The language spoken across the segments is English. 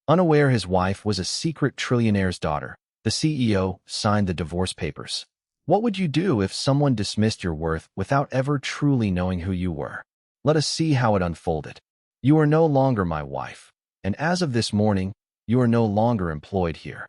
Unaware his wife was a secret trillionaire's daughter, the CEO signed the divorce papers. What would you do if someone dismissed your worth without ever truly knowing who you were? Let us see how it unfolded. You are no longer my wife, and as of this morning, you are no longer employed here.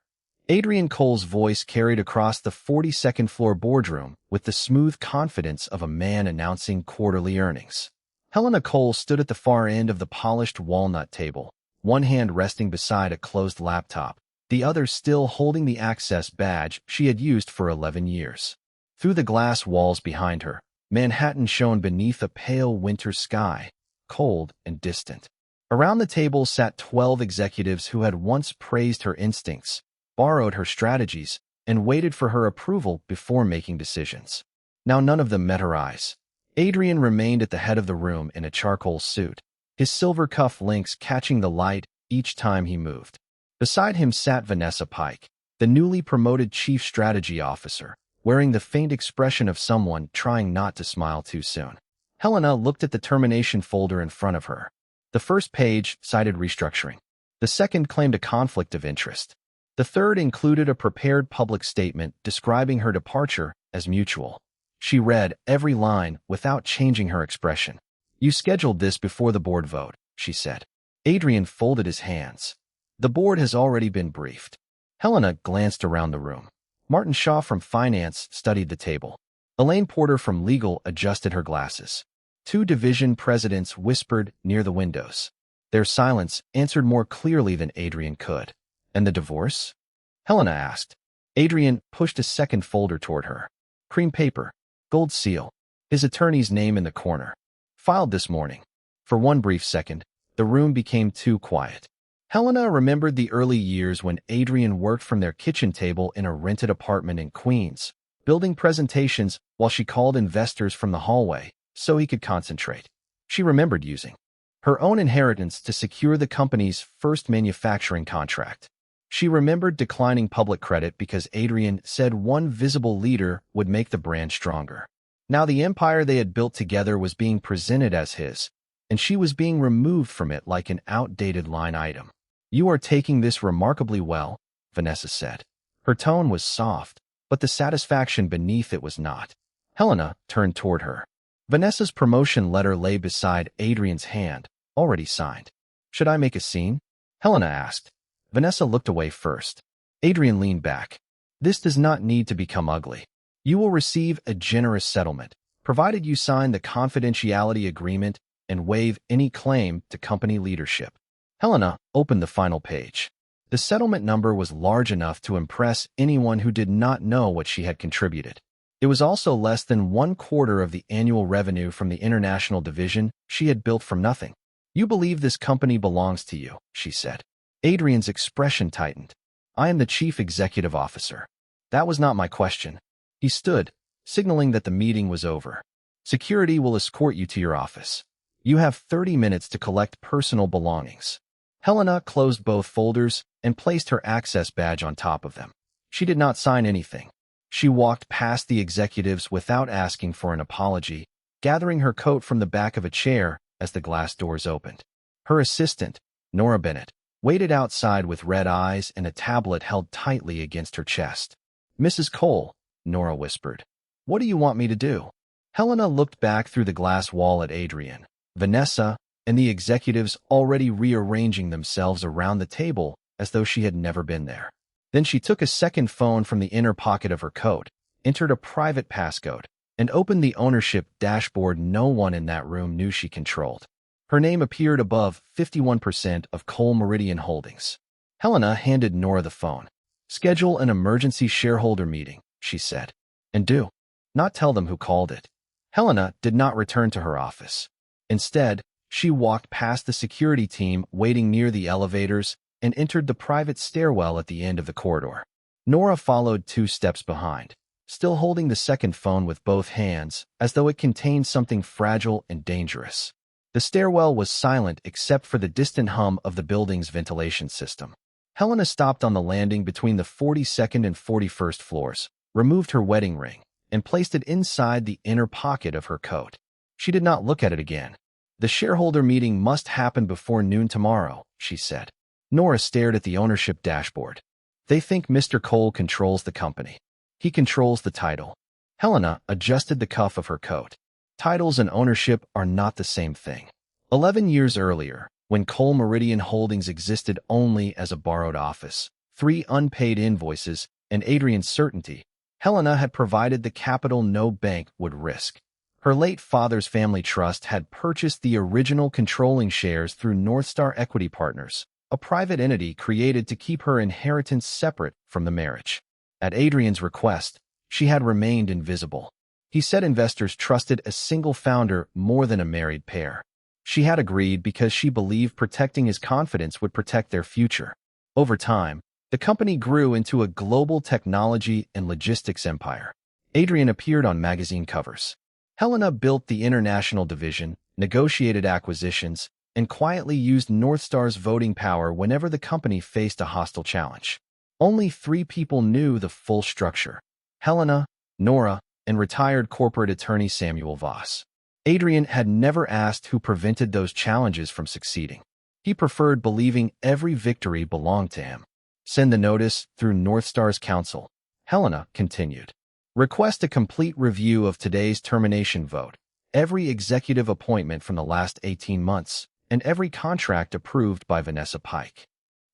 Adrian Cole's voice carried across the 42nd floor boardroom with the smooth confidence of a man announcing quarterly earnings. Helena Cole stood at the far end of the polished walnut table, one hand resting beside a closed laptop, the other still holding the access badge she had used for 11 years. Through the glass walls behind her, Manhattan shone beneath a pale winter sky, cold and distant. Around the table sat 12 executives who had once praised her instincts, borrowed her strategies, and waited for her approval before making decisions. Now none of them met her eyes. Adrian remained at the head of the room in a charcoal suit, his silver cuff links catching the light each time he moved. Beside him sat Vanessa Pike, the newly promoted chief strategy officer, wearing the faint expression of someone trying not to smile too soon. Helena looked at the termination folder in front of her. The first page cited restructuring. The second claimed a conflict of interest. The third included a prepared public statement describing her departure as mutual. She read every line without changing her expression. "You scheduled this before the board vote," she said. Adrian folded his hands. "The board has already been briefed." Helena glanced around the room. Martin Shaw from finance studied the table. Elaine Porter from legal adjusted her glasses. Two division presidents whispered near the windows. Their silence answered more clearly than Adrian could. "And the divorce?" Helena asked. Adrian pushed a second folder toward her. Cream paper, gold seal, his attorney's name in the corner. "Filed this morning." For one brief second, the room became too quiet. Helena remembered the early years when Adrian worked from their kitchen table in a rented apartment in Queens, building presentations while she called investors from the hallway so he could concentrate. She remembered using her own inheritance to secure the company's first manufacturing contract. She remembered declining public credit because Adrian said one visible leader would make the brand stronger. Now the empire they had built together was being presented as his, and she was being removed from it like an outdated line item. "You are taking this remarkably well," Vanessa said. Her tone was soft, but the satisfaction beneath it was not. Helena turned toward her. Vanessa's promotion letter lay beside Adrian's hand, already signed. "Should I make a scene?" Helena asked. Vanessa looked away first. Adrian leaned back. "This does not need to become ugly. You will receive a generous settlement, provided you sign the confidentiality agreement and waive any claim to company leadership." Helena opened the final page. The settlement number was large enough to impress anyone who did not know what she had contributed. It was also less than 1/4 of the annual revenue from the international division she had built from nothing. "You believe this company belongs to you," she said. Adrian's expression tightened. "I am the chief executive officer." "That was not my question." He stood, signaling that the meeting was over. "Security will escort you to your office. You have 30 minutes to collect personal belongings." Helena closed both folders and placed her access badge on top of them. She did not sign anything. She walked past the executives without asking for an apology, gathering her coat from the back of a chair as the glass doors opened. Her assistant, Nora Bennett, waited outside with red eyes and a tablet held tightly against her chest. "Mrs. Cole," Nora whispered. "What do you want me to do?" Helena looked back through the glass wall at Adrian, Vanessa, and the executives already rearranging themselves around the table as though she had never been there. Then she took a second phone from the inner pocket of her coat, entered a private passcode, and opened the ownership dashboard no one in that room knew she controlled. Her name appeared above 51% of Cole Meridian Holdings. Helena handed Nora the phone. "Schedule an emergency shareholder meeting," she said. "And do not tell them who called it." Helena did not return to her office. Instead, she walked past the security team waiting near the elevators and entered the private stairwell at the end of the corridor. Nora followed 2 steps behind, still holding the second phone with both hands as though it contained something fragile and dangerous. The stairwell was silent except for the distant hum of the building's ventilation system. Helena stopped on the landing between the 42nd and 41st floors, removed her wedding ring, and placed it inside the inner pocket of her coat. She did not look at it again. "The shareholder meeting must happen before noon tomorrow," she said. Nora stared at the ownership dashboard. They think Mr. Cole controls the company. He controls the title. Helena adjusted the cuff of her coat. Titles and ownership are not the same thing. 11 years earlier, when Cole Meridian Holdings existed only as a borrowed office, 3 unpaid invoices, and Adrian's certainty, Helena had provided the capital no bank would risk. Her late father's family trust had purchased the original controlling shares through Northstar Equity Partners, a private entity created to keep her inheritance separate from the marriage. At Adrian's request, she had remained invisible. He said investors trusted a single founder more than a married pair. She had agreed because she believed protecting his confidence would protect their future. Over time, the company grew into a global technology and logistics empire. Adrian appeared on magazine covers. Helena built the international division, negotiated acquisitions, and quietly used Northstar's voting power whenever the company faced a hostile challenge. Only 3 people knew the full structure: Helena, Nora, and retired corporate attorney Samuel Voss. Adrian had never asked who prevented those challenges from succeeding. He preferred believing every victory belonged to him. Send the notice through Northstar's counsel. Helena continued. Request a complete review of today's termination vote, every executive appointment from the last 18 months, and every contract approved by Vanessa Pike.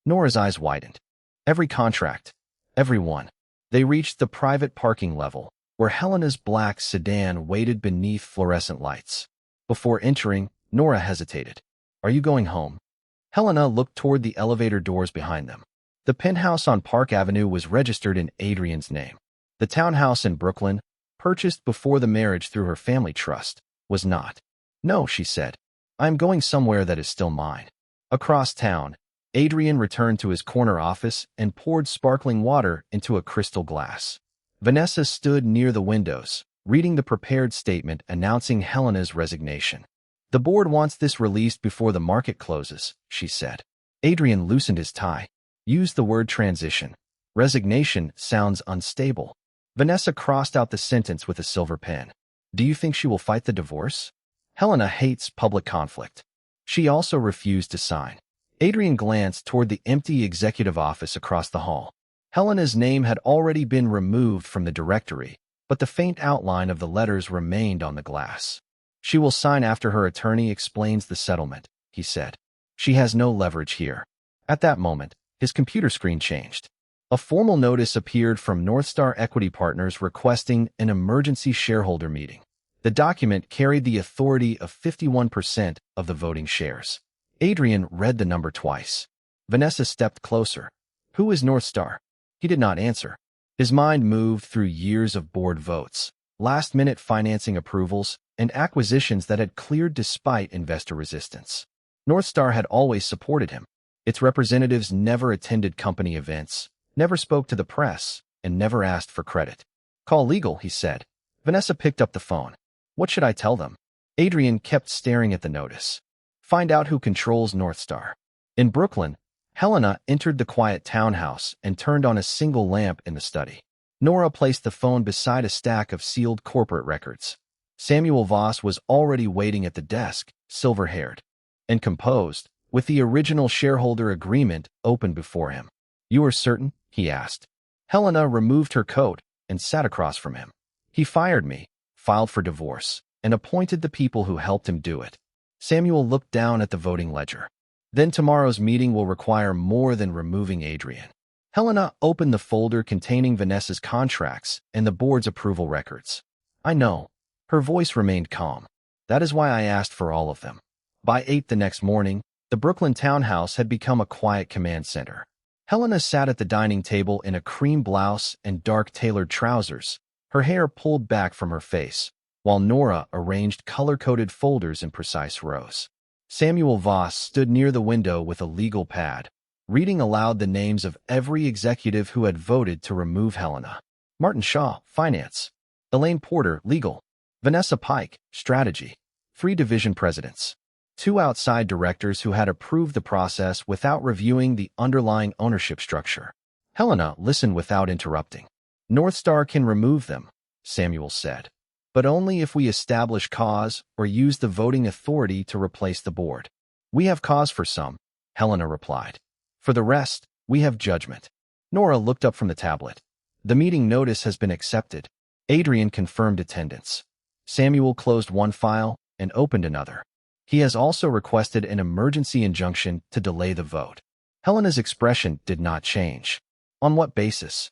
Nora's eyes widened. Every contract. Every one. They reached the private parking level, where Helena's black sedan waited beneath fluorescent lights. Before entering, Nora hesitated. Are you going home? Helena looked toward the elevator doors behind them. The penthouse on Park Avenue was registered in Adrian's name. The townhouse in Brooklyn, purchased before the marriage through her family trust, was not. No, she said. I am going somewhere that is still mine. Across town, Adrian returned to his corner office and poured sparkling water into a crystal glass. Vanessa stood near the windows, reading the prepared statement announcing Helena's resignation. The board wants this released before the market closes, she said. Adrian loosened his tie. Use the word transition. Resignation sounds unstable. Vanessa crossed out the sentence with a silver pen. Do you think she will fight the divorce? Helena hates public conflict. She also refused to sign. Adrian glanced toward the empty executive office across the hall. Helena's name had already been removed from the directory, but the faint outline of the letters remained on the glass. She will sign after her attorney explains the settlement, he said. She has no leverage here. At that moment, his computer screen changed. A formal notice appeared from Northstar Equity Partners requesting an emergency shareholder meeting. The document carried the authority of 51% of the voting shares. Adrian read the number twice. Vanessa stepped closer. Who is Northstar? He did not answer. His mind moved through years of board votes, last-minute financing approvals, and acquisitions that had cleared despite investor resistance. Northstar had always supported him. Its representatives never attended company events, never spoke to the press, and never asked for credit. Call legal, he said. Vanessa picked up the phone. What should I tell them? Adrian kept staring at the notice. Find out who controls Northstar. In Brooklyn, Helena entered the quiet townhouse and turned on a single lamp in the study. Nora placed the phone beside a stack of sealed corporate records. Samuel Voss was already waiting at the desk, silver-haired and composed, with the original shareholder agreement open before him. You are certain? He asked. Helena removed her coat and sat across from him. He fired me, filed for divorce, and appointed the people who helped him do it. Samuel looked down at the voting ledger. Then tomorrow's meeting will require more than removing Adrian. Helena opened the folder containing Vanessa's contracts and the board's approval records. I know. Her voice remained calm. That is why I asked for all of them. By 8 the next morning, the Brooklyn townhouse had become a quiet command center. Helena sat at the dining table in a cream blouse and dark tailored trousers, her hair pulled back from her face, while Nora arranged color-coded folders in precise rows. Samuel Voss stood near the window with a legal pad, reading aloud the names of every executive who had voted to remove Helena. Martin Shaw, Finance. Elaine Porter, Legal. Vanessa Pike, Strategy. 3 division presidents. 2 outside directors who had approved the process without reviewing the underlying ownership structure. Helena listened without interrupting. Northstar can remove them, Samuel said, but only if we establish cause or use the voting authority to replace the board. We have cause for some, Helena replied. For the rest, we have judgment. Nora looked up from the tablet. The meeting notice has been accepted. Adrian confirmed attendance. Samuel closed one file and opened another. He has also requested an emergency injunction to delay the vote. Helena's expression did not change. On what basis?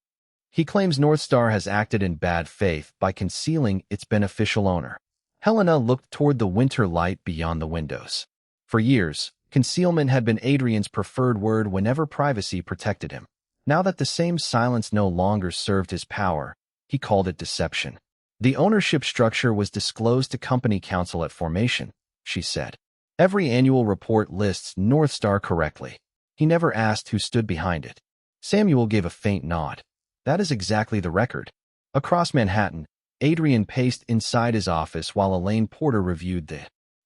He claims Northstar has acted in bad faith by concealing its beneficial owner. Helena looked toward the winter light beyond the windows. For years, concealment had been Adrian's preferred word whenever privacy protected him. Now that the same silence no longer served his power, he called it deception. The ownership structure was disclosed to company counsel at formation, she said. Every annual report lists Northstar correctly. He never asked who stood behind it. Samuel gave a faint nod. That is exactly the record. Across Manhattan, Adrian paced inside his office while Elaine Porter reviewed the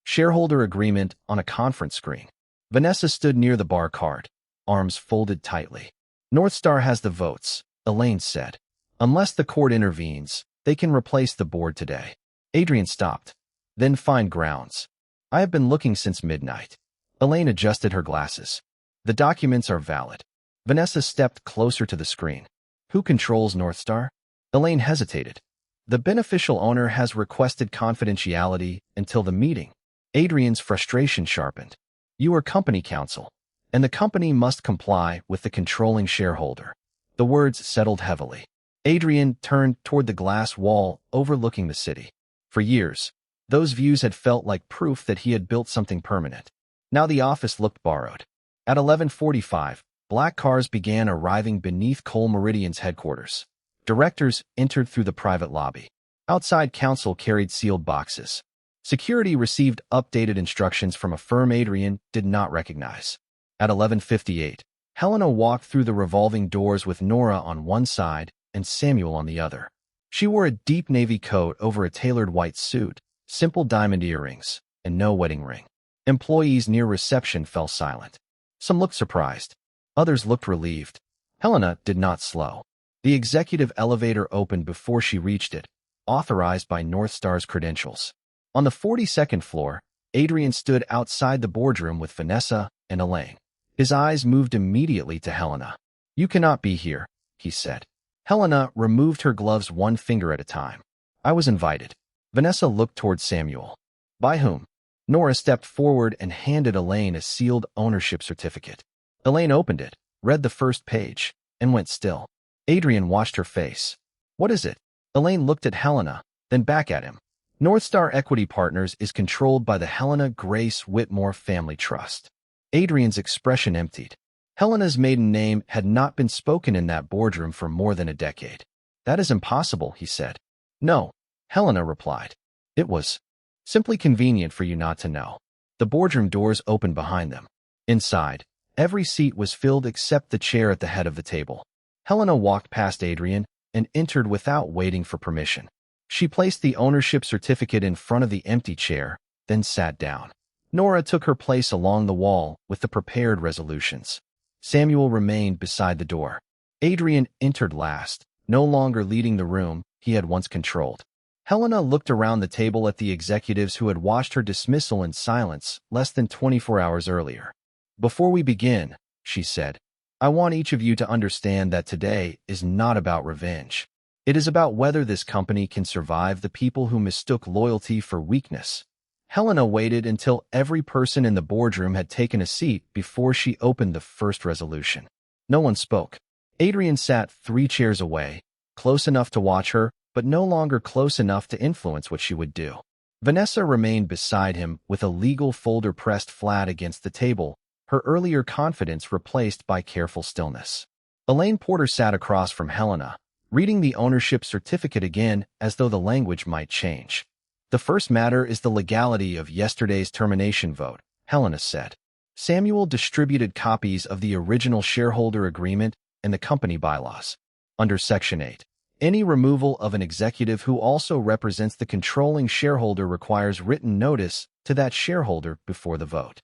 shareholder agreement on a conference screen. Vanessa stood near the bar card, arms folded tightly. Northstar has the votes, Elaine said. Unless the court intervenes, they can replace the board today. Adrian stopped. Then find grounds. I have been looking since midnight. Elaine adjusted her glasses. The documents are valid. Vanessa stepped closer to the screen. Who controls Northstar? Elaine hesitated. The beneficial owner has requested confidentiality until the meeting. Adrian's frustration sharpened. You are company counsel, and the company must comply with the controlling shareholder. The words settled heavily. Adrian turned toward the glass wall overlooking the city. For years, those views had felt like proof that he had built something permanent. Now the office looked borrowed. At 11:45, black cars began arriving beneath Cole Meridian's headquarters. Directors entered through the private lobby. Outside counsel carried sealed boxes. Security received updated instructions from a firm Adrian did not recognize. At 11:58, Helena walked through the revolving doors with Nora on one side and Samuel on the other. She wore a deep navy coat over a tailored white suit, simple diamond earrings, and no wedding ring. Employees near reception fell silent. Some looked surprised. Others looked relieved. Helena did not slow. The executive elevator opened before she reached it, authorized by Northstar's credentials. On the 42nd floor, Adrian stood outside the boardroom with Vanessa and Elaine. His eyes moved immediately to Helena. You cannot be here, he said. Helena removed her gloves one finger at a time. I was invited. Vanessa looked toward Samuel. By whom? Nora stepped forward and handed Elaine a sealed ownership certificate. Elaine opened it, read the first page, and went still. Adrian watched her face. What is it? Elaine looked at Helena, then back at him. Northstar Equity Partners is controlled by the Helena Grace Whitmore Family Trust. Adrian's expression emptied. Helena's maiden name had not been spoken in that boardroom for more than a decade. That is impossible, he said. No, Helena replied. It was simply convenient for you not to know. The boardroom doors opened behind them. Inside, every seat was filled except the chair at the head of the table. Helena walked past Adrian and entered without waiting for permission. She placed the ownership certificate in front of the empty chair, then sat down. Nora took her place along the wall with the prepared resolutions. Samuel remained beside the door. Adrian entered last, no longer leading the room he had once controlled. Helena looked around the table at the executives who had watched her dismissal in silence less than 24 hours earlier. Before we begin, she said, I want each of you to understand that today is not about revenge. It is about whether this company can survive the people who mistook loyalty for weakness. Helena waited until every person in the boardroom had taken a seat before she opened the first resolution. No one spoke. Adrian sat 3 chairs away, close enough to watch her, but no longer close enough to influence what she would do. Vanessa remained beside him with a legal folder pressed flat against the table, her earlier confidence replaced by careful stillness. Elaine Porter sat across from Helena, reading the ownership certificate again as though the language might change. The first matter is the legality of yesterday's termination vote, Helena said. Samuel distributed copies of the original shareholder agreement and the company bylaws. Under Section 8, any removal of an executive who also represents the controlling shareholder requires written notice to that shareholder before the vote.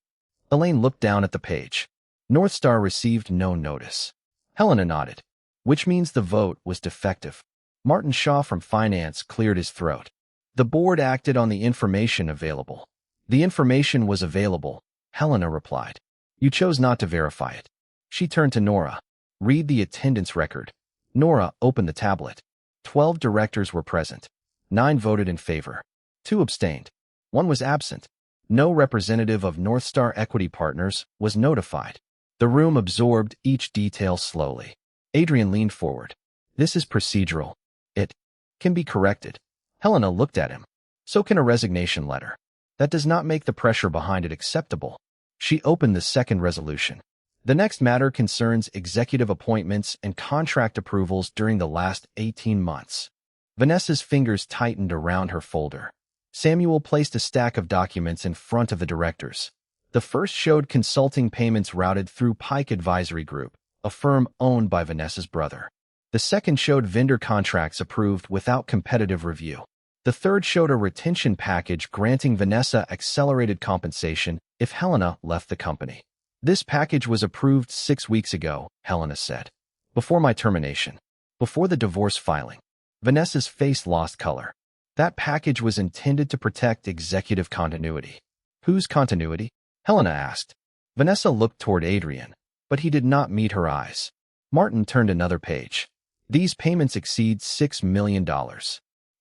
Elaine looked down at the page. Northstar received no notice. Helena nodded, which means the vote was defective. Martin Shaw from Finance cleared his throat. The board acted on the information available. The information was available, Helena replied. You chose not to verify it. She turned to Nora. "Read the attendance record." Nora opened the tablet. 12 directors were present. 9 voted in favor. 2 abstained. 1 was absent. No representative of Northstar Equity Partners was notified. The room absorbed each detail slowly. Adrian leaned forward. "This is procedural. It can be corrected." Helena looked at him. "So can a resignation letter. That does not make the pressure behind it acceptable." She opened the second resolution. "The next matter concerns executive appointments and contract approvals during the last 18 months. Vanessa's fingers tightened around her folder. Samuel placed a stack of documents in front of the directors. The first showed consulting payments routed through Pike Advisory Group, a firm owned by Vanessa's brother. The second showed vendor contracts approved without competitive review. The third showed a retention package granting Vanessa accelerated compensation if Helena left the company. "This package was approved 6 weeks ago," Helena said. "Before my termination. Before the divorce filing." Vanessa's face lost color. "That package was intended to protect executive continuity." "Whose continuity?" Helena asked. Vanessa looked toward Adrian, but he did not meet her eyes. Martin turned another page. "These payments exceed $6 million.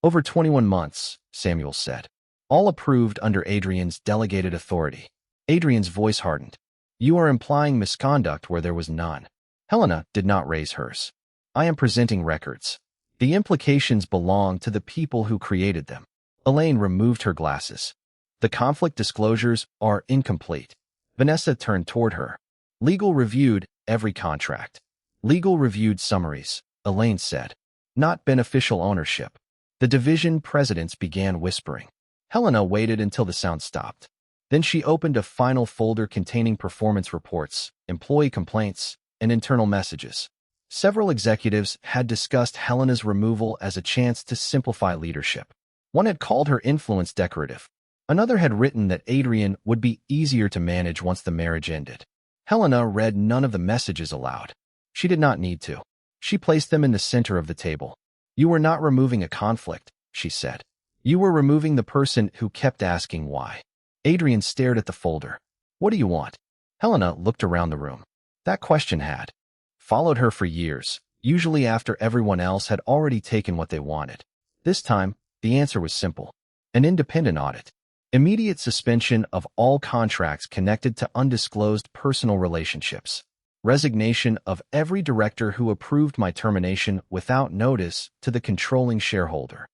Over 21 months, Samuel said. All approved under Adrian's delegated authority." Adrian's voice hardened. "You are implying misconduct where there was none." Helena did not raise hers. "I am presenting records. The implications belong to the people who created them." Elaine removed her glasses. "The conflict disclosures are incomplete." Vanessa turned toward her. "Legal reviewed every contract." "Legal reviewed summaries," Elaine said. "Not beneficial ownership." The division presidents began whispering. Helena waited until the sound stopped. Then she opened a final folder containing performance reports, employee complaints, and internal messages. Several executives had discussed Helena's removal as a chance to simplify leadership. One had called her influence decorative. Another had written that Adrian would be easier to manage once the marriage ended. Helena read none of the messages aloud. She did not need to. She placed them in the center of the table. "You were not removing a conflict," she said. "You were removing the person who kept asking why." Adrian stared at the folder. "What do you want?" Helena looked around the room. That question had followed her for years, usually after everyone else had already taken what they wanted. This time, the answer was simple. An independent audit. Immediate suspension of all contracts connected to undisclosed personal relationships. Resignation of every director who approved my termination without notice to the controlling shareholder.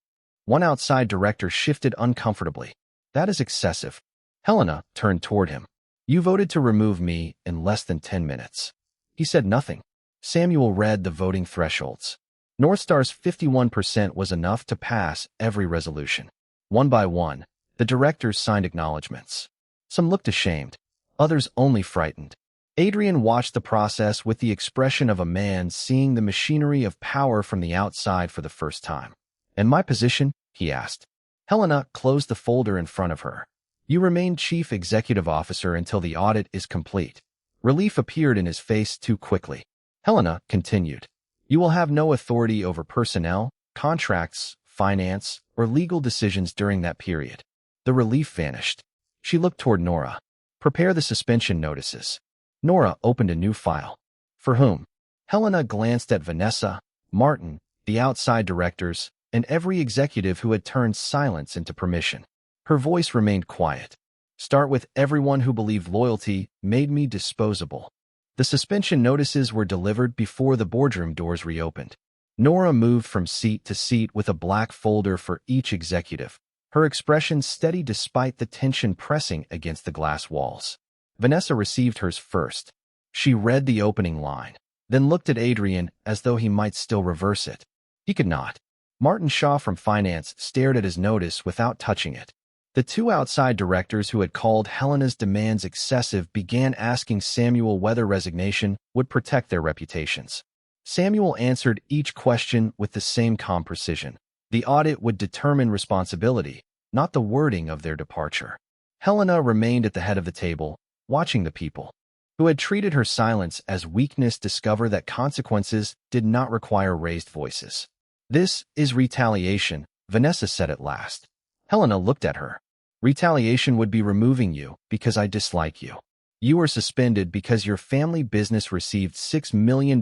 One outside director shifted uncomfortably. "That is excessive." Helena turned toward him. "You voted to remove me in less than 10 minutes. He said nothing. Samuel read the voting thresholds. Northstar's 51% was enough to pass every resolution. One by one, the directors signed acknowledgments. Some looked ashamed, others only frightened. Adrian watched the process with the expression of a man seeing the machinery of power from the outside for the first time. "And my position?" he asked. Helena closed the folder in front of her. "You remain chief executive officer until the audit is complete." Relief appeared in his face too quickly. Helena continued. "You will have no authority over personnel, contracts, finance, or legal decisions during that period." The relief vanished. She looked toward Nora. "Prepare the suspension notices." Nora opened a new file. "For whom?" Helena glanced at Vanessa, Martin, the outside directors, and every executive who had turned silence into permission. Her voice remained quiet. "Start with everyone who believed loyalty made me disposable." The suspension notices were delivered before the boardroom doors reopened. Nora moved from seat to seat with a black folder for each executive, her expression steady despite the tension pressing against the glass walls. Vanessa received hers first. She read the opening line, then looked at Adrian as though he might still reverse it. He could not. Martin Shaw from Finance stared at his notice without touching it. The 2 outside directors who had called Helena's demands excessive began asking Samuel whether resignation would protect their reputations. Samuel answered each question with the same calm precision. The audit would determine responsibility, not the wording of their departure. Helena remained at the head of the table, watching the people who had treated her silence as weakness discover that consequences did not require raised voices. "This is retaliation," Vanessa said at last. Helena looked at her. "Retaliation would be removing you because I dislike you." You were suspended because your family business received $6 million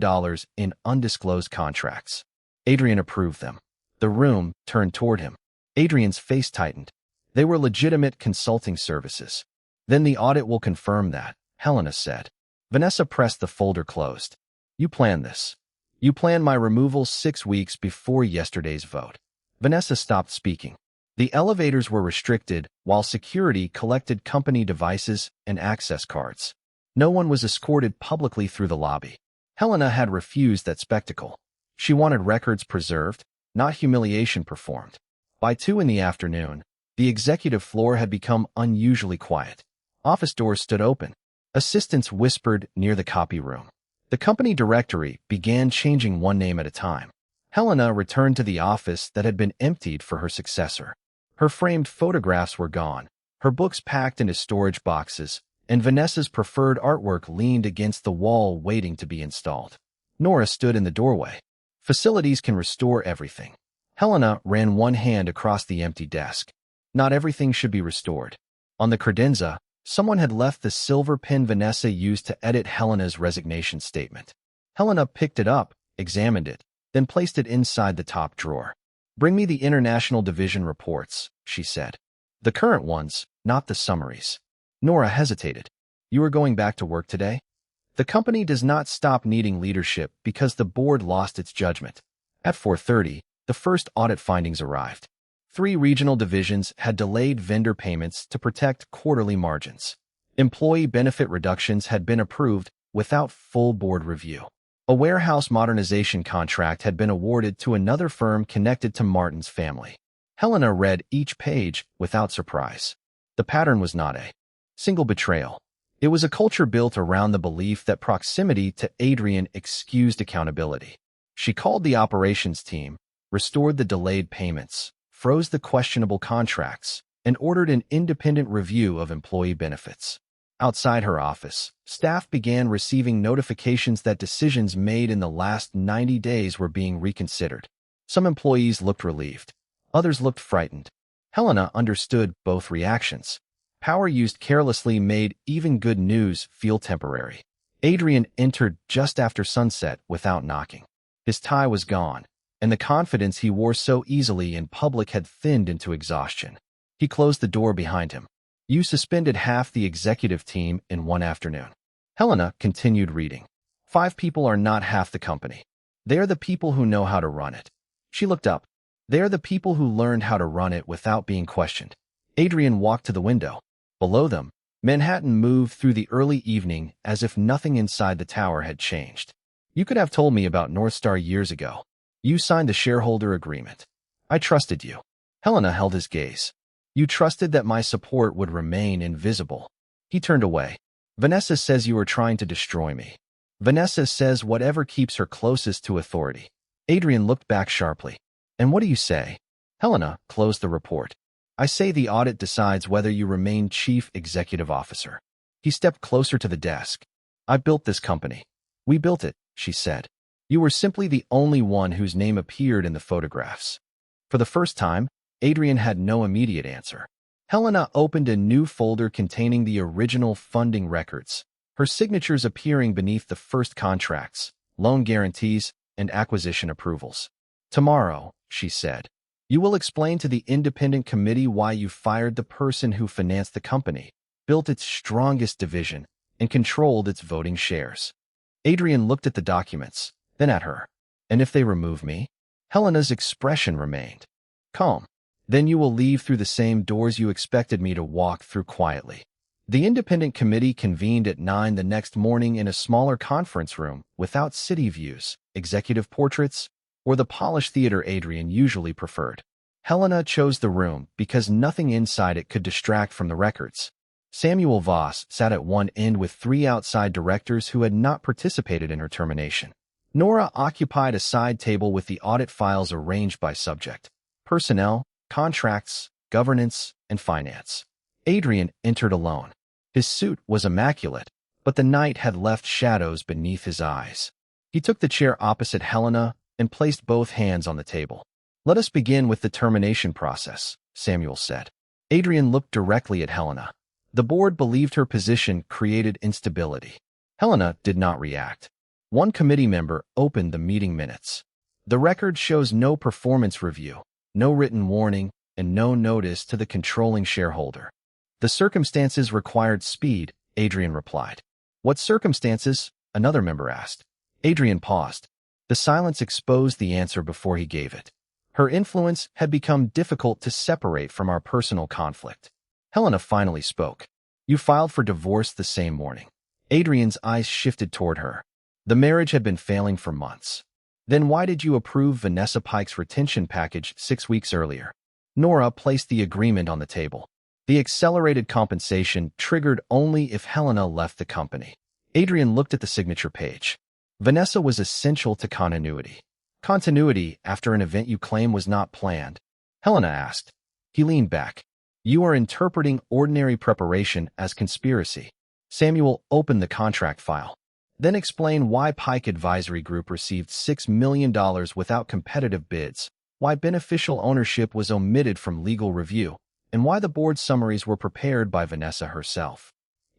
in undisclosed contracts. Adrian approved them. The room turned toward him. Adrian's face tightened. They were legitimate consulting services. Then the audit will confirm that, Helena said. Vanessa pressed the folder closed. You planned this. You planned my removal 6 weeks before yesterday's vote. Vanessa stopped speaking. The elevators were restricted while security collected company devices and access cards. No one was escorted publicly through the lobby. Helena had refused that spectacle. She wanted records preserved, not humiliation performed. By 2 in the afternoon, the executive floor had become unusually quiet. Office doors stood open. Assistants whispered near the copy room. The company directory began changing one name at a time. Helena returned to the office that had been emptied for her successor. Her framed photographs were gone, her books packed into storage boxes, and Vanessa's preferred artwork leaned against the wall waiting to be installed. Nora stood in the doorway. Facilities can restore everything. Helena ran one hand across the empty desk. Not everything should be restored. On the credenza, someone had left the silver pen Vanessa used to edit Helena's resignation statement. Helena picked it up, examined it, then placed it inside the top drawer. Bring me the International Division reports, she said. The current ones, not the summaries. Nora hesitated. You are going back to work today? The company does not stop needing leadership because the board lost its judgment. At 4:30, the first audit findings arrived. 3 regional divisions had delayed vendor payments to protect quarterly margins. Employee benefit reductions had been approved without full board review. A warehouse modernization contract had been awarded to another firm connected to Martin's family. Helena read each page without surprise. The pattern was not a single betrayal. It was a culture built around the belief that proximity to Adrian excused accountability. She called the operations team, restored the delayed payments, froze the questionable contracts, and ordered an independent review of employee benefits. Outside her office, staff began receiving notifications that decisions made in the last 90 days were being reconsidered. Some employees looked relieved. Others looked frightened. Helena understood both reactions. Power used carelessly made even good news feel temporary. Adrian entered just after sunset without knocking. His tie was gone, and the confidence he wore so easily in public had thinned into exhaustion. He closed the door behind him. You suspended half the executive team in one afternoon. Helena continued reading. 5 people are not half the company. They are the people who know how to run it. She looked up. They are the people who learned how to run it without being questioned. Adrian walked to the window. Below them, Manhattan moved through the early evening as if nothing inside the tower had changed. You could have told me about North Star years ago. You signed the shareholder agreement. I trusted you. Helena held his gaze. You trusted that my support would remain invisible. He turned away. Vanessa says you are trying to destroy me. Vanessa says whatever keeps her closest to authority. Adrian looked back sharply. And what do you say? Helena closed the report. I say the audit decides whether you remain chief executive officer. He stepped closer to the desk. I built this company. We built it, she said. You were simply the only one whose name appeared in the photographs. For the first time, Adrian had no immediate answer. Helena opened a new folder containing the original funding records, her signatures appearing beneath the first contracts, loan guarantees, and acquisition approvals. Tomorrow, she said, you will explain to the independent committee why you fired the person who financed the company, built its strongest division, and controlled its voting shares. Adrian looked at the documents, then at her. And if they remove me? Helena's expression remained calm. Then you will leave through the same doors you expected me to walk through quietly. The independent committee convened at 9 the next morning in a smaller conference room without city views, executive portraits, or the polished theater Adrian usually preferred. Helena chose the room because nothing inside it could distract from the records. Samuel Voss sat at one end with 3 outside directors who had not participated in her termination. Nora occupied a side table with the audit files arranged by subject: personnel, contracts, governance, and finance. Adrian entered alone. His suit was immaculate, but the night had left shadows beneath his eyes. He took the chair opposite Helena and placed both hands on the table. Let us begin with the termination process, Samuel said. Adrian looked directly at Helena. The board believed her position created instability. Helena did not react. One committee member opened the meeting minutes. The record shows no performance review, no written warning, and no notice to the controlling shareholder. The circumstances required speed, Adrian replied. What circumstances? Another member asked. Adrian paused. The silence exposed the answer before he gave it. Her influence had become difficult to separate from our personal conflict. Helena finally spoke. You filed for divorce the same morning. Adrian's eyes shifted toward her. The marriage had been failing for months. Then why did you approve Vanessa Pike's retention package 6 weeks earlier? Nora placed the agreement on the table. The accelerated compensation triggered only if Helena left the company. Adrian looked at the signature page. Vanessa was essential to continuity. Continuity after an event you claim was not planned? Helena asked. He leaned back. You are interpreting ordinary preparation as conspiracy. Samuel opened the contract file. Then explain why Pike Advisory Group received $6 million without competitive bids, why beneficial ownership was omitted from legal review, and why the board summaries were prepared by Vanessa herself.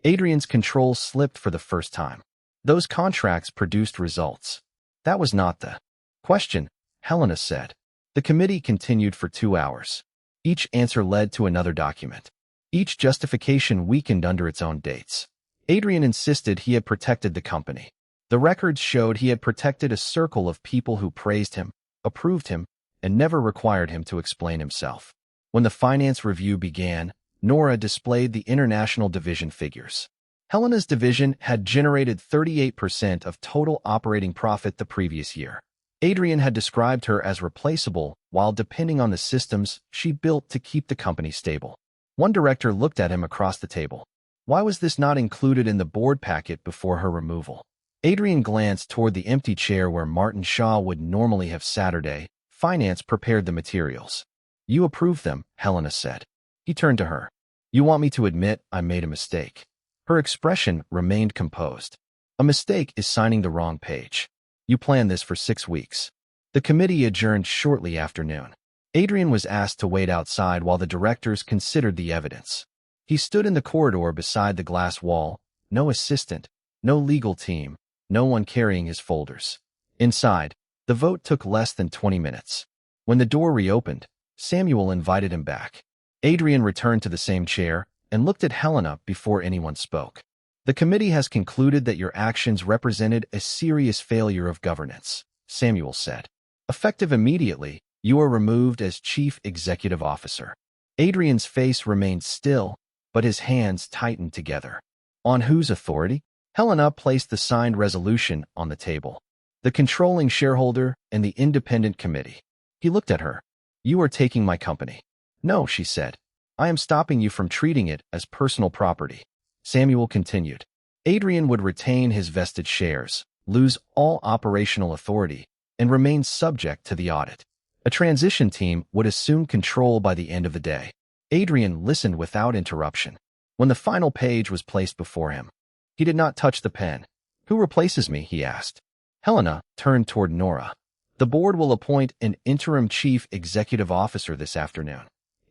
Adrian's control slipped for the first time. Those contracts produced results. That was not the question, Helena said. The committee continued for 2 hours. Each answer led to another document. Each justification weakened under its own dates. Adrian insisted he had protected the company. The records showed he had protected a circle of people who praised him, approved him, and never required him to explain himself. When the finance review began, Nora displayed the international division figures. Helena's division had generated 38% of total operating profit the previous year. Adrian had described her as replaceable while depending on the systems she built to keep the company stable. One director looked at him across the table. Why was this not included in the board packet before her removal? Adrian glanced toward the empty chair where Martin Shaw would normally have Saturday. Finance prepared the materials. You approved them, Helena said. He turned to her. You want me to admit I made a mistake? Her expression remained composed. A mistake is signing the wrong page. You planned this for 6 weeks. The committee adjourned shortly after noon. Adrian was asked to wait outside while the directors considered the evidence. He stood in the corridor beside the glass wall, no assistant, no legal team, no one carrying his folders. Inside, the vote took less than 20 minutes. When the door reopened, Samuel invited him back. Adrian returned to the same chair and looked at Helena before anyone spoke. The committee has concluded that your actions represented a serious failure of governance, Samuel said. Effective immediately, you are removed as Chief Executive Officer. Adrian's face remained still, but his hands tightened together. On whose authority? Helena placed the signed resolution on the table. The controlling shareholder and the independent committee. He looked at her. You are taking my company. No, she said. I am stopping you from treating it as personal property. Samuel continued. Adrian would retain his vested shares, lose all operational authority, and remain subject to the audit. A transition team would assume control by the end of the day. Adrian listened without interruption. When the final page was placed before him, he did not touch the pen. Who replaces me? He asked. Helena turned toward Nora. The board will appoint an interim chief executive officer this afternoon.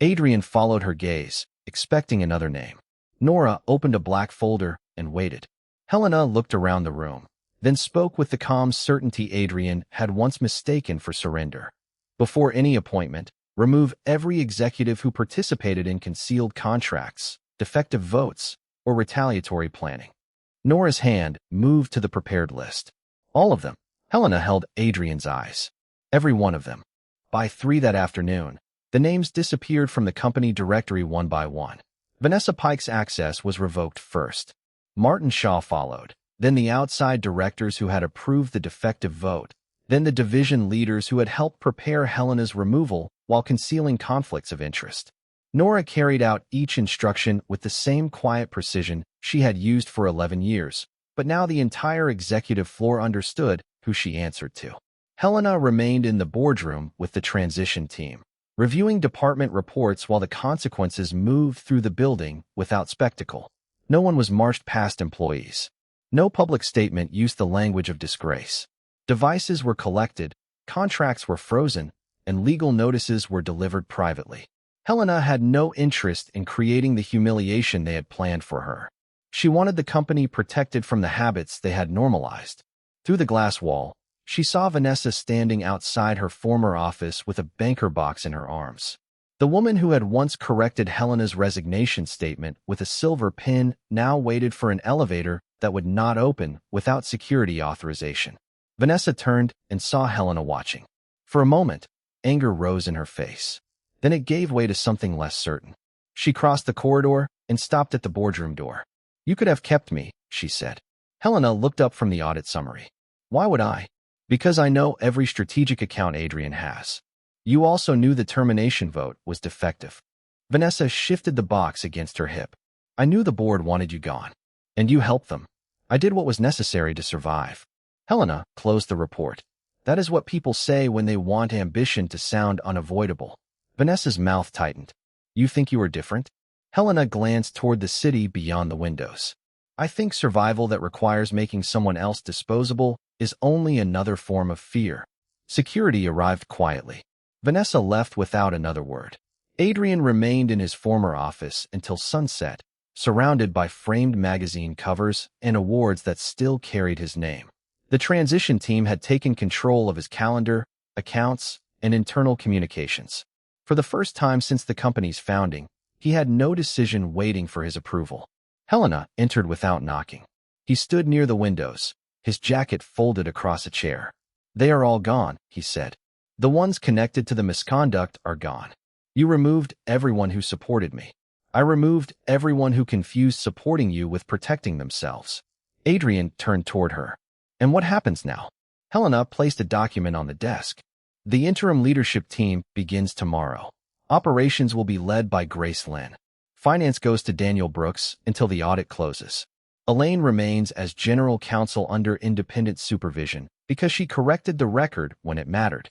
Adrian followed her gaze, expecting another name. Nora opened a black folder and waited. Helena looked around the room, then spoke with the calm certainty Adrian had once mistaken for surrender. Before any appointment, remove every executive who participated in concealed contracts, defective votes, or retaliatory planning. Nora's hand moved to the prepared list. All of them. Helena held Adrian's eyes. Every one of them. By 3 that afternoon, the names disappeared from the company directory one by one. Vanessa Pike's access was revoked first. Martin Shaw followed, then the outside directors who had approved the defective vote, then the division leaders who had helped prepare Helena's removal while concealing conflicts of interest. Nora carried out each instruction with the same quiet precision she had used for 11 years, but now the entire executive floor understood who she answered to. Helena remained in the boardroom with the transition team, reviewing department reports while the consequences moved through the building without spectacle. No one was marched past employees. No public statement used the language of disgrace. Devices were collected, contracts were frozen, and legal notices were delivered privately. Helena had no interest in creating the humiliation they had planned for her. She wanted the company protected from the habits they had normalized. Through the glass wall, she saw Vanessa standing outside her former office with a banker box in her arms. The woman who had once corrected Helena's resignation statement with a silver pin now waited for an elevator that would not open without security authorization. Vanessa turned and saw Helena watching. For a moment, anger rose in her face. Then it gave way to something less certain. She crossed the corridor and stopped at the boardroom door. "You could have kept me," she said. Helena looked up from the audit summary. "Why would I?" "Because I know every strategic account Adrian has. You also knew the termination vote was defective." Vanessa shifted the box against her hip. "I knew the board wanted you gone. And you helped them. I did what was necessary to survive." Helena closed the report. That is what people say when they want ambition to sound unavoidable. Vanessa's mouth tightened. "You think you are different?" Helena glanced toward the city beyond the windows. "I think survival that requires making someone else disposable is only another form of fear." Security arrived quietly. Vanessa left without another word. Adrian remained in his former office until sunset, surrounded by framed magazine covers and awards that still carried his name. The transition team had taken control of his calendar, accounts, and internal communications. For the first time since the company's founding, he had no decision waiting for his approval. Helena entered without knocking. He stood near the windows, his jacket folded across a chair. "They are all gone," he said. "The ones connected to the misconduct are gone. You removed everyone who supported me. I removed everyone who confused supporting you with protecting themselves." Adrian turned toward her. "And what happens now?" Helena placed a document on the desk. "The interim leadership team begins tomorrow. Operations will be led by Grace Lynn. Finance goes to Daniel Brooks until the audit closes. Elaine remains as general counsel under independent supervision because she corrected the record when it mattered."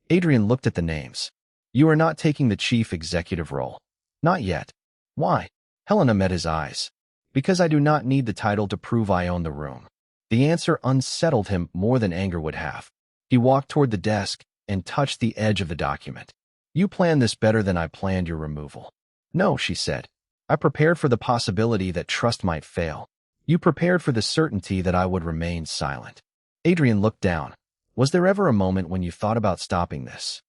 Adrian looked at the names. "You are not taking the chief executive role." "Not yet." "Why?" Helena met his eyes. "Because I do not need the title to prove I own the room." The answer unsettled him more than anger would have. He walked toward the desk and touched the edge of the document. "You planned this better than I planned your removal." "No," she said. "I prepared for the possibility that trust might fail. You prepared for the certainty that I would remain silent." Adrian looked down. "Was there ever a moment when you thought about stopping this?"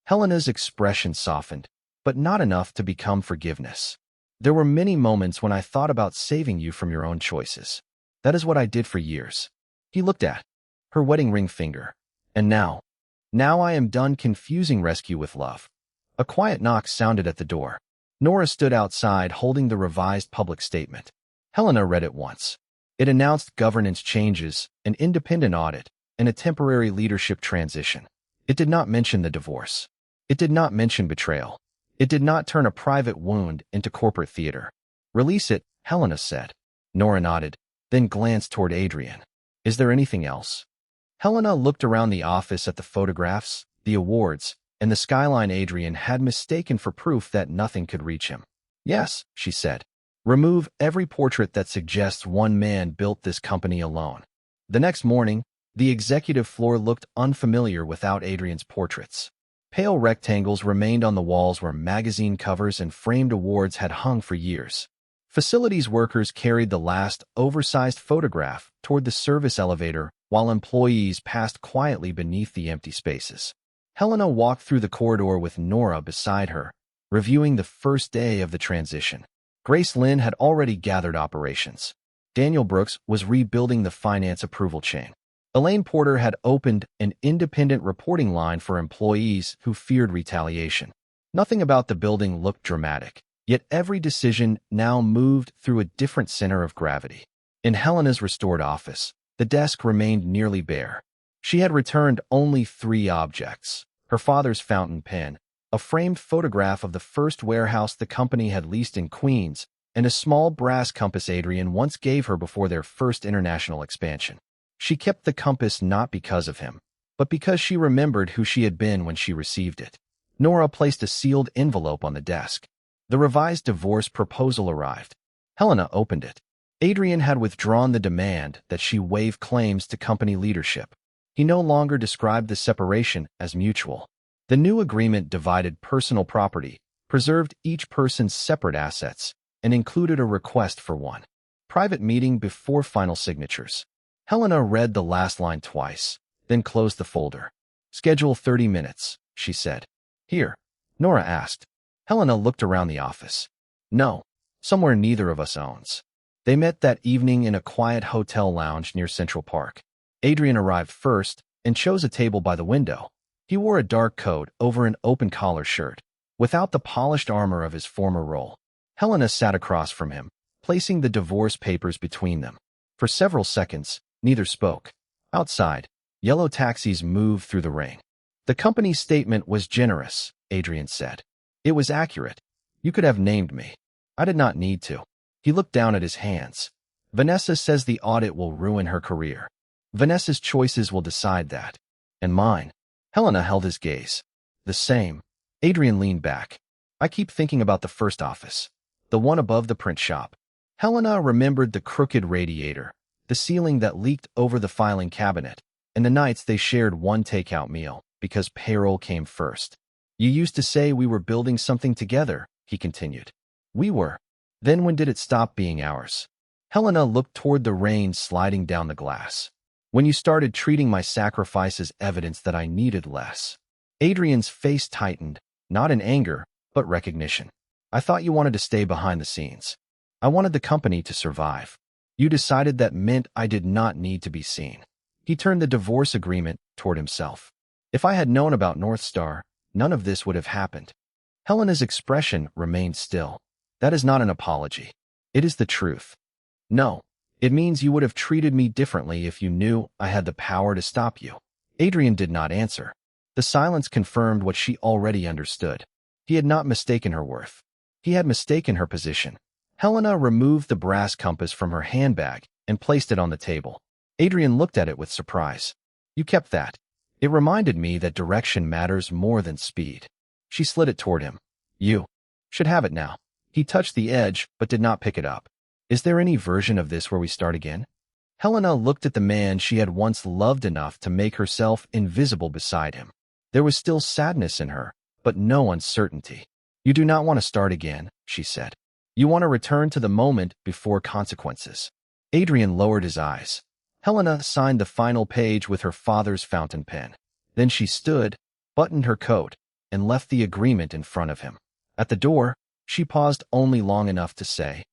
Helena's expression softened, but not enough to become forgiveness. "There were many moments when I thought about saving you from your own choices. That is what I did for years." He looked at her wedding ring finger. "And now I am done confusing rescue with love." A quiet knock sounded at the door. Nora stood outside holding the revised public statement. Helena read it once. It announced governance changes, an independent audit, and a temporary leadership transition. It did not mention the divorce. It did not mention betrayal. It did not turn a private wound into corporate theater. "Release it," Helena said. Nora nodded, then glanced toward Adrian. "Is there anything else?" Helena looked around the office at the photographs, the awards, and the skyline Adrian had mistaken for proof that nothing could reach him. "Yes," she said. "Remove every portrait that suggests one man built this company alone." The next morning, the executive floor looked unfamiliar without Adrian's portraits. Pale rectangles remained on the walls where magazine covers and framed awards had hung for years. Facilities workers carried the last oversized photograph toward the service elevator while employees passed quietly beneath the empty spaces. Helena walked through the corridor with Nora beside her, reviewing the first day of the transition. Grace Lynn had already gathered operations. Daniel Brooks was rebuilding the finance approval chain. Elaine Porter had opened an independent reporting line for employees who feared retaliation. Nothing about the building looked dramatic, yet every decision now moved through a different center of gravity. In Helena's restored office, the desk remained nearly bare. She had returned only 3 objects: her father's fountain pen, a framed photograph of the first warehouse the company had leased in Queens, and a small brass compass Adrian once gave her before their first international expansion. She kept the compass not because of him, but because she remembered who she had been when she received it. Nora placed a sealed envelope on the desk. The revised divorce proposal arrived. Helena opened it. Adrian had withdrawn the demand that she waive claims to company leadership. He no longer described the separation as mutual. The new agreement divided personal property, preserved each person's separate assets, and included a request for one private meeting before final signatures. Helena read the last line twice, then closed the folder. "Schedule 30 minutes, she said. "Here?" Nora asked. Helena looked around the office. "No, somewhere neither of us owns." They met that evening in a quiet hotel lounge near Central Park. Adrian arrived first and chose a table by the window. He wore a dark coat over an open-collar shirt, without the polished armor of his former role. Helena sat across from him, placing the divorce papers between them. For several seconds, neither spoke. Outside, yellow taxis moved through the rain. "The company's statement was generous," Adrian said. "It was accurate. You could have named me. I did not need to." He looked down at his hands. "Vanessa says the audit will ruin her career. Vanessa's choices will decide that. And mine." Helena held his gaze. "The same." Adrian leaned back. "I keep thinking about the first office, the one above the print shop." Helena remembered the crooked radiator, the ceiling that leaked over the filing cabinet, and the nights they shared one takeout meal because payroll came first. "You used to say we were building something together," he continued. "We were. Then when did it stop being ours?" Helena looked toward the rain sliding down the glass. "When you started treating my sacrifice as evidence that I needed less." Adrian's face tightened, not in anger, but recognition. "I thought you wanted to stay behind the scenes. I wanted the company to survive. You decided that meant I did not need to be seen." He turned the divorce agreement toward himself. "If I had known about North Star, none of this would have happened." Helena's expression remained still. "That is not an apology. It is the truth." "No, it means you would have treated me differently if you knew I had the power to stop you." Adrian did not answer. The silence confirmed what she already understood. He had not mistaken her worth. He had mistaken her position. Helena removed the brass compass from her handbag and placed it on the table. Adrian looked at it with surprise. "You kept that." "It reminded me that direction matters more than speed." She slid it toward him. "You should have it now." He touched the edge but did not pick it up. "Is there any version of this where we start again?" Helena looked at the man she had once loved enough to make herself invisible beside him. There was still sadness in her, but no uncertainty. "You do not want to start again," she said. "You want to return to the moment before consequences." Adrian lowered his eyes. Helena signed the final page with her father's fountain pen. Then she stood, buttoned her coat, and left the agreement in front of him. At the door, she paused only long enough to say,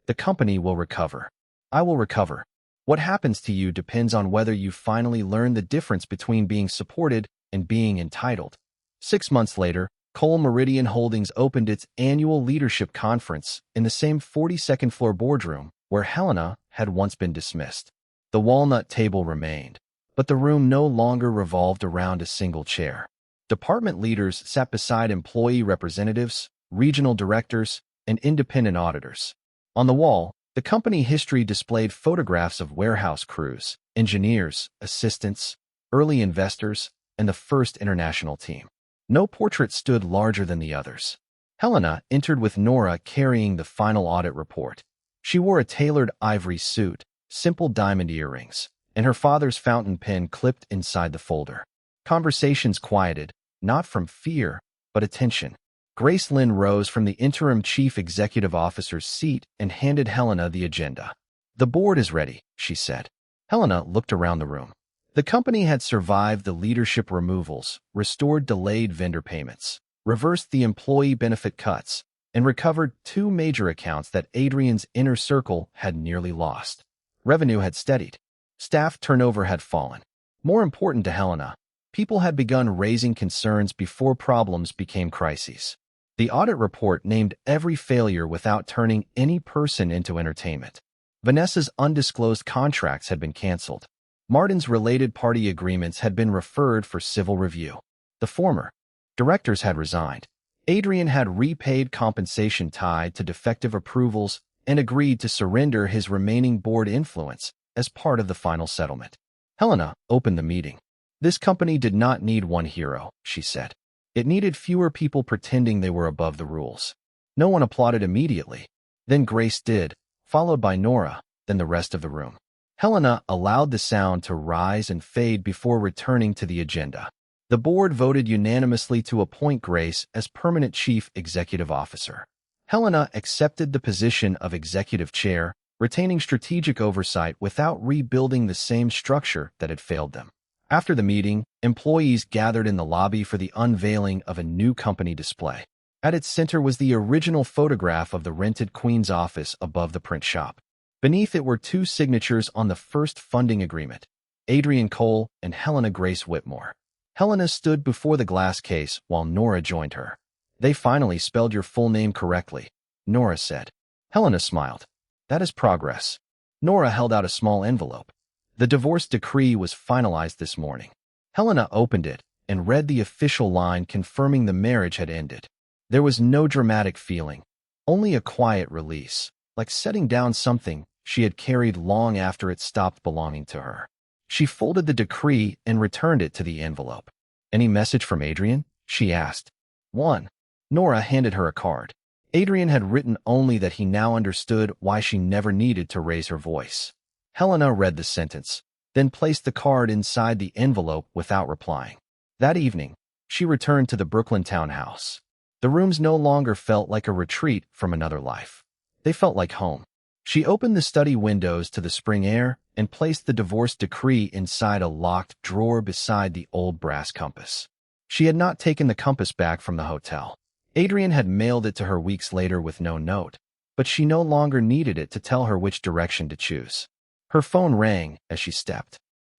"The company will recover. I will recover. What happens to you depends on whether you finally learn the difference between being supported and being entitled." 6 months later, Cole Meridian Holdings opened its annual leadership conference in the same 42nd floor boardroom where Helena had once been dismissed. The walnut table remained, but the room no longer revolved around a single chair. Department leaders sat beside employee representatives, regional directors, and independent auditors. On the wall, the company history displayed photographs of warehouse crews, engineers, assistants, early investors, and the first international team. No portrait stood larger than the others. Helena entered with Nora carrying the final audit report. She wore a tailored ivory suit, simple diamond earrings, and her father's fountain pen clipped inside the folder. Conversations quieted, not from fear, but attention. Grace Lynn rose from the interim chief executive officer's seat and handed Helena the agenda. "The board is ready," she said. Helena looked around the room. The company had survived the leadership removals, restored delayed vendor payments, reversed the employee benefit cuts, and recovered 2 major accounts that Adrian's inner circle had nearly lost. Revenue had steadied. Staff turnover had fallen. More important to Helena, people had begun raising concerns before problems became crises. The audit report named every failure without turning any person into entertainment. Vanessa's undisclosed contracts had been canceled. Martin's related party agreements had been referred for civil review. The former directors had resigned. Adrian had repaid compensation tied to defective approvals and agreed to surrender his remaining board influence as part of the final settlement. Helena opened the meeting. "This company did not need one hero," she said. "It needed fewer people pretending they were above the rules." No one applauded immediately. Then Grace did, followed by Nora, then the rest of the room. Helena allowed the sound to rise and fade before returning to the agenda. The board voted unanimously to appoint Grace as permanent chief executive officer. Helena accepted the position of executive chair, retaining strategic oversight without rebuilding the same structure that had failed them. After the meeting, employees gathered in the lobby for the unveiling of a new company display. At its center was the original photograph of the rented Queen's office above the print shop. Beneath it were two signatures on the first funding agreement, Adrian Cole and Helena Grace Whitmore. Helena stood before the glass case while Nora joined her. "They finally spelled your full name correctly," Nora said. Helena smiled. "That is progress." Nora held out a small envelope. The divorce decree was finalized this morning. Helena opened it and read the official line confirming the marriage had ended. There was no dramatic feeling, only a quiet release, like setting down something she had carried long after it stopped belonging to her. She folded the decree and returned it to the envelope. "Any message from Adrian?" she asked. "One." Nora handed her a card. Adrian had written only that he now understood why she never needed to raise her voice. Helena read the sentence, then placed the card inside the envelope without replying. That evening, she returned to the Brooklyn townhouse. The rooms no longer felt like a retreat from another life. They felt like home. She opened the study windows to the spring air and placed the divorce decree inside a locked drawer beside the old brass compass. She had not taken the compass back from the hotel. Adrian had mailed it to her weeks later with no note, but she no longer needed it to tell her which direction to choose. Her phone rang as she stepped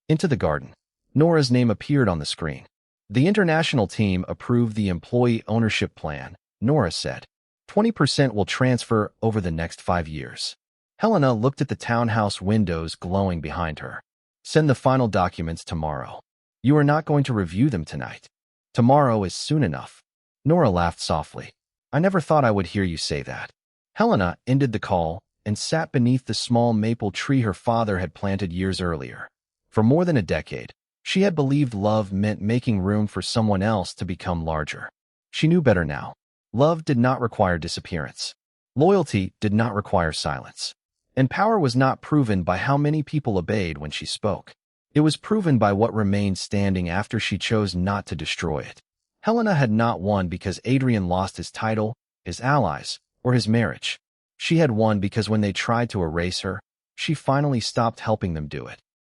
into the garden. Nora's name appeared on the screen. "The international team approved the employee ownership plan," Nora said. 20% will transfer over the next 5 years. Helena looked at the townhouse windows glowing behind her. "Send the final documents tomorrow. You are not going to review them tonight. Tomorrow is soon enough." Nora laughed softly. "I never thought I would hear you say that." Helena ended the call and sat beneath the small maple tree her father had planted years earlier. For more than a decade, she had believed love meant making room for someone else to become larger. She knew better now. Love did not require disappearance. Loyalty did not require silence. And power was not proven by how many people obeyed when she spoke. It was proven by what remained standing after she chose not to destroy it. Helena had not won because Adrian lost his title, his allies, or his marriage. She had won because when they tried to erase her, she finally stopped helping them do it.